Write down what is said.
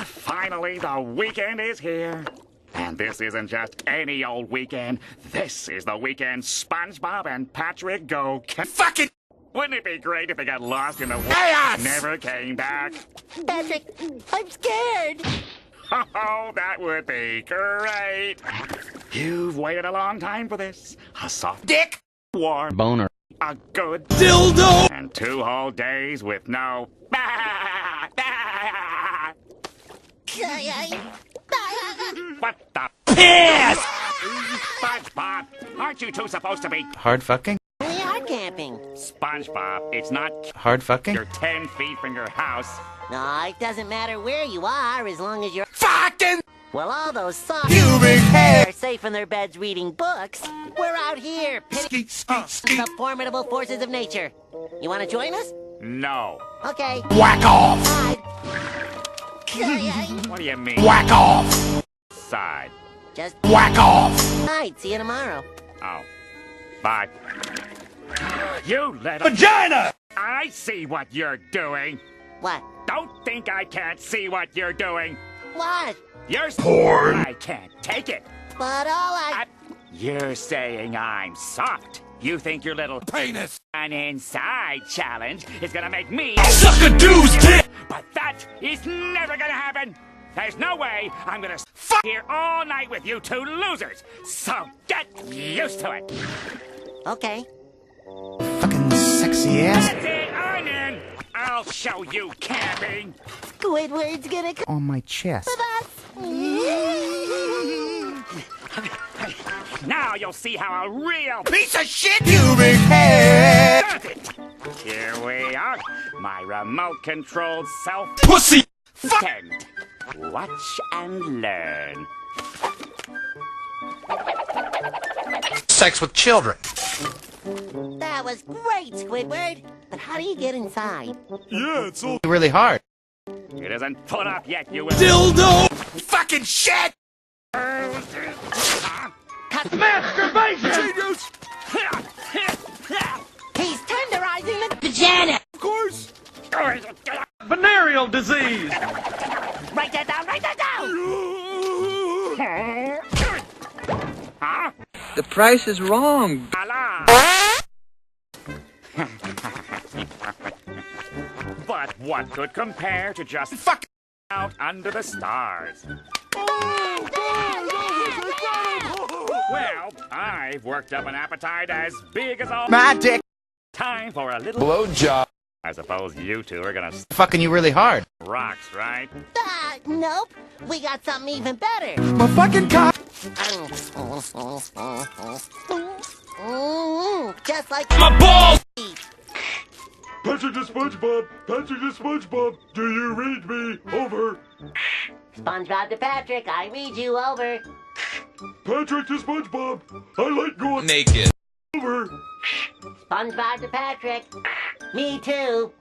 Finally, the weekend is here. And this isn't just any old weekend. This is the weekend SpongeBob and Patrick go. Fuck it! Wouldn't it be great if they got lost in the Head-eaz? Never came back? Patrick, I'm scared. Oh, that would be great. You've waited a long time for this. A soft dick, warm boner, a good dildo, and 2 whole days with no. What the piss? SpongeBob, aren't you two supposed to be hard fucking? We are camping. SpongeBob, it's not Hard fucking? you're 10 feet from your house. No, it doesn't matter where you are as long as you're Fucking! Well, all those soft Pubic hair! are safe in their beds reading books. We're out here pitting the formidable forces of nature. You want to join us? No. Okay. Whack off! Side. What do you mean? Whack off! Side. Just Whack off! side. See you tomorrow. Oh. Bye. You little Vagina! I see what you're doing. What? Don't think I can't see what you're doing. What? You're Porn. I can't take it. But all I... You're saying I'm soft. You think your little Penis! an inside challenge is gonna make me Suck a dude's dick! But that is never gonna happen. There's no way I'm gonna fuck here all night with you two losers. So get used to it. Okay. Fucking sexy ass. That's it, I'm in. I'll show you camping. Squidward's gonna come On my chest. with us. Now you'll see how a real Piece of shit! Pubic hair! does it. Here we are. My remote-controlled self. Pussy! Stand. Watch and learn. Sex with children. That was great, Squidward. But how do you get inside? Yeah, it's all really hard. It isn't put up yet, you will. Dildo! Fucking shit! Masturbation! He's tenderizing the vagina. Of course! Venereal disease! Write that down. Write that down. Huh? The price is wrong. Allah. But what could compare to just fuck out under the stars? Well, I've worked up an appetite as big as all My dick! time for a little. Blowjob. I suppose you two are gonna Fucking you really hard. rocks, right? Nope. We got something even better. My fucking cock! Just like My balls! Patrick the SpongeBob! Patrick the SpongeBob! Do you read me? Over! SpongeBob to Patrick. I read you over. Patrick the SpongeBob! I like going Naked. over! SpongeBob to Patrick. Me too.